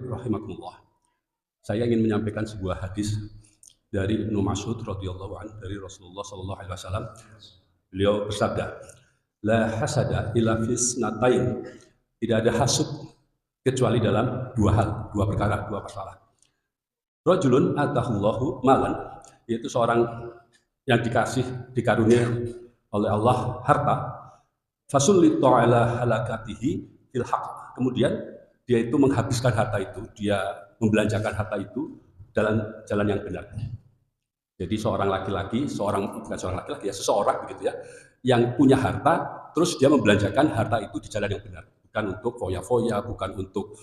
rahimakumullah. Saya ingin menyampaikan sebuah hadis dari Ibnu Mas'ud radhiyallahu anhu dari Rasulullah sallallahu alaihi wasallam. Beliau bersabda, "La hasada illa fisnatain." Tidak ada hasud kecuali dalam dua hal, dua perkara, dua masalah. Rajulun atahullahu malan, yaitu seorang yang dikarunia oleh Allah harta, fasullitu ala halakatihi fil haq. Kemudian dia itu menghabiskan harta itu, dia membelanjakan harta itu dalam jalan yang benar. Jadi seorang laki-laki, seseorang begitu ya, yang punya harta, terus dia membelanjakan harta itu di jalan yang benar, bukan untuk foya-foya, bukan untuk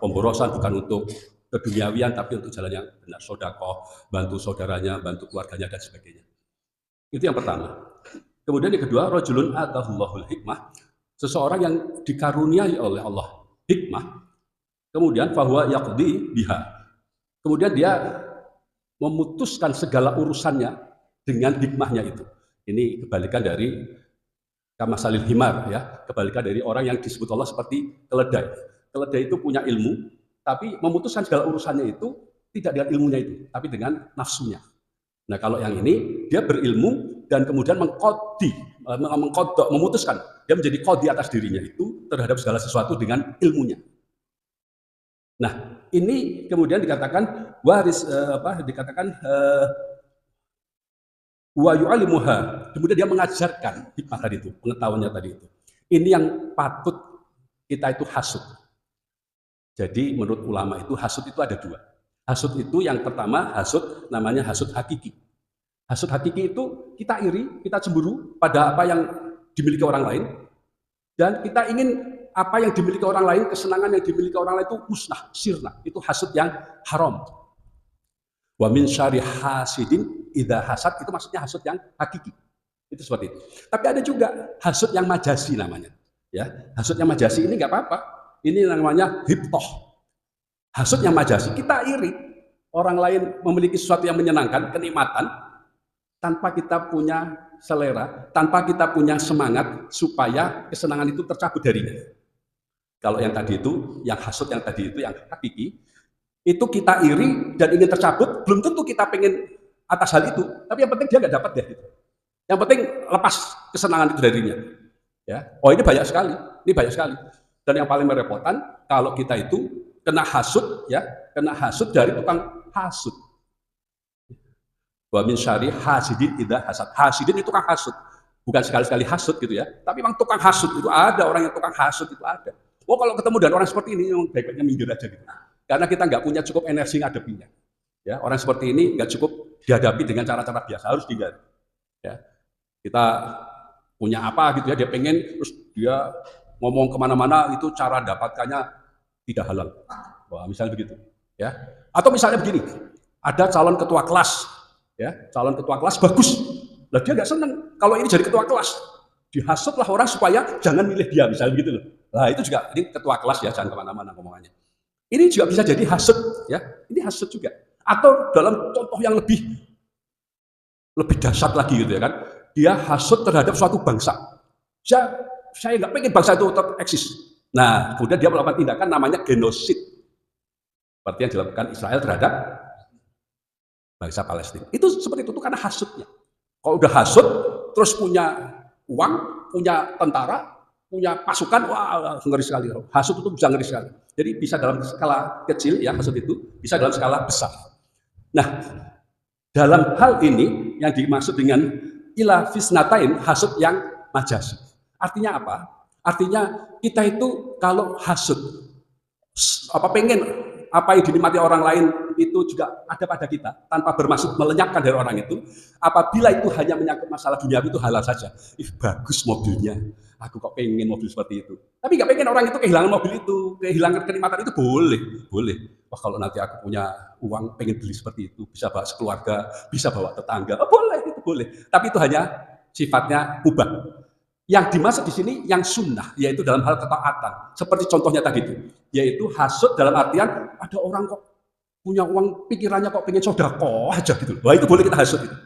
pemborosan, bukan untuk keduniawian, tapi untuk jalan yang benar, sedekah, bantu saudaranya, bantu keluarganya dan sebagainya. Itu yang pertama. Kemudian yang kedua, rajulun atahullahul hikmah, seseorang yang dikaruniai oleh Allah hikmah, kemudian fahuwa yaqdi biha, kemudian dia memutuskan segala urusannya dengan hikmahnya itu. Ini kebalikan dari kamasalil himar, ya, kebalikan dari orang yang disebut Allah seperti keledai. Keledai itu punya ilmu, tapi memutuskan segala urusannya itu tidak dengan ilmunya itu, tapi dengan nafsunya. Nah, kalau yang ini dia berilmu dan kemudian memutuskan, dia menjadi qadhi atas dirinya itu terhadap segala sesuatu dengan ilmunya. Nah, ini kemudian dikatakan wa yu'allimuha, kemudian dia mengajarkan hikmah tadi itu, pengetahuannya tadi itu. Ini yang patut kita itu hasud. Jadi menurut ulama itu hasud itu ada dua. Hasud itu yang pertama hasud namanya hasud hakiki. Hasud hakiki itu kita iri, kita cemburu pada apa yang dimiliki orang lain, dan kita ingin apa yang dimiliki orang lain, kesenangan yang dimiliki orang lain itu musnah, sirna. Itu hasud yang haram. Wa min syarri hasidin idza hasad, itu maksudnya hasud yang hakiki. Itu seperti itu. Tapi ada juga hasud yang majasi namanya. Ya, hasud yang majasi ini nggak apa-apa. Ini namanya hibtoh. Hasud yang majasi, kita iri orang lain memiliki sesuatu yang menyenangkan, kenikmatan, tanpa kita punya selera, tanpa kita punya semangat supaya kesenangan itu tercabut darinya. Kalau yang tadi itu, yang hasud yang tadi itu, yang hakiki, itu kita iri dan ingin tercabut, belum tentu kita pengen atas hal itu, tapi yang penting dia nggak dapat deh. Yang penting lepas kesenangan itu darinya. Ya, oh ini banyak sekali, Dan yang paling merepotkan kalau kita itu kena hasud, ya, kena hasud dari tukang hasud. Wa min syarri hasidin idza hasad. Hasidin itu tukang hasud, bukan sekali-sekali hasud gitu ya, tapi memang tukang hasud itu ada, orang yang tukang hasud itu ada. Oh, kalau ketemu dengan orang seperti ini, baik-baiknya minggir aja gitu. Karena kita nggak punya cukup energi ngadepinya. Ya, orang seperti ini nggak cukup dihadapi dengan cara-cara biasa, harus dihindari. Ya, kita punya apa gitu ya, dia pengen, terus dia ngomong kemana-mana, itu cara dapatkannya tidak halal. Wah, misalnya begitu. Ya, atau misalnya begini, ada calon ketua kelas, ya, calon ketua kelas bagus, lah dia nggak seneng kalau ini jadi ketua kelas. Dihasutlah orang supaya jangan milih dia, misalnya begitu loh. Nah, itu juga, ini ketua kelas ya, jangan kemana-mana ngomongannya. Ini juga bisa jadi hasud, ya. Ini hasud juga. Atau dalam contoh yang lebih dahsyat lagi gitu ya kan, dia hasud terhadap suatu bangsa. Saya nggak pengen bangsa itu tetap eksis. Nah, kemudian dia melakukan tindakan namanya genosid, seperti yang dilakukan Israel terhadap bangsa Palestina. Itu seperti itu karena hasudnya. Kalau udah hasud, terus punya uang, punya tentara, punya pasukan, wah ngeri sekali. Hasud itu bisa ngeri sekali. Jadi bisa dalam skala kecil, ya, hasud itu bisa dalam skala besar. Nah, dalam hal ini yang dimaksud dengan ila fisnatain, hasud yang majasi. Artinya apa? Artinya kita itu kalau hasud, pengen apa yang dinikmati orang lain itu juga ada pada kita, tanpa bermaksud melenyapkan dari orang itu. Apabila itu hanya menyangkut masalah duniawi, itu halal saja. Bagus mobilnya, aku kok pengen mobil seperti itu. Tapi nggak pengen orang itu kehilangan mobil itu, kehilangan kenikmatan itu, boleh. Wah, kalau nanti aku punya uang, pengen beli seperti itu, bisa bawa sekeluarga, bisa bawa tetangga, boleh, itu boleh. Tapi itu hanya sifatnya mubah. Yang dimaksud di sini yang sunnah, yaitu dalam hal ketaatan. Seperti contohnya tadi itu, yaitu hasud dalam artian ada orang kok punya uang, pikirannya kok pengen sodako aja gitu. Wah, itu boleh kita hasud itu.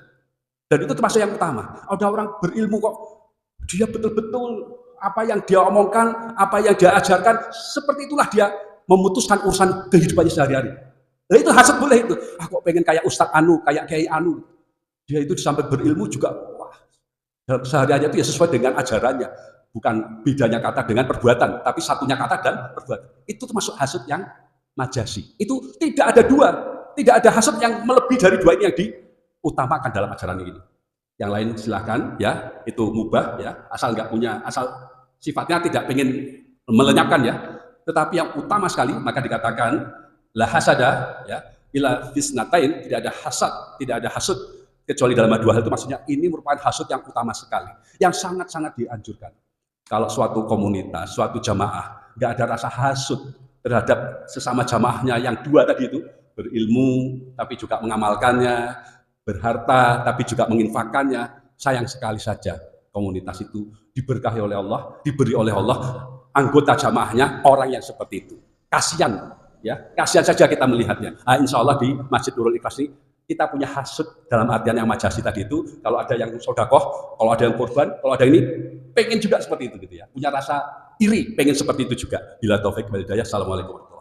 Dan itu termasuk yang utama. Ada orang berilmu kok, dia betul-betul apa yang dia omongkan, apa yang dia ajarkan, seperti itulah dia memutuskan urusan kehidupannya sehari-hari. Nah itu hasad boleh itu. Kok pengen kayak Ustadz Anu, kayak Kiai Anu. Dia itu sampai berilmu juga, wah, dalam sehari-hari itu ya sesuai dengan ajarannya. Bukan bedanya kata dengan perbuatan, tapi satunya kata dan perbuatan. Itu termasuk hasad yang majasi. Itu tidak ada dua. Tidak ada hasad yang melebihi dari dua ini yang diutamakan dalam ajaran ini. Yang lain silahkan, ya, itu mubah, ya, asal nggak punya, asal sifatnya tidak ingin melenyapkan, ya. Tetapi yang utama sekali, maka dikatakan la hasada, ya, ila fisnatain, tidak ada hasad kecuali dalam dua hal itu. Maksudnya ini merupakan hasad yang utama sekali, yang sangat-sangat dianjurkan. Kalau suatu komunitas, suatu jamaah nggak ada rasa hasud terhadap sesama jamaahnya yang dua tadi itu, berilmu tapi juga mengamalkannya, berharta tapi juga menginfakkannya, sayang sekali saja komunitas itu diberkahi oleh Allah, diberi oleh Allah anggota jamaahnya orang yang seperti itu. Kasihan, ya, kasihan saja kita melihatnya. Insya Allah di Masjid Nurul Ikhlas ini kita punya hasud dalam artian yang majasi tadi itu. Kalau ada yang sodakoh, kalau ada yang korban, kalau ada ini pengen juga seperti itu gitu ya, punya rasa iri, pengen seperti itu juga. Bila taufik wal hidayah. Assalamualaikum.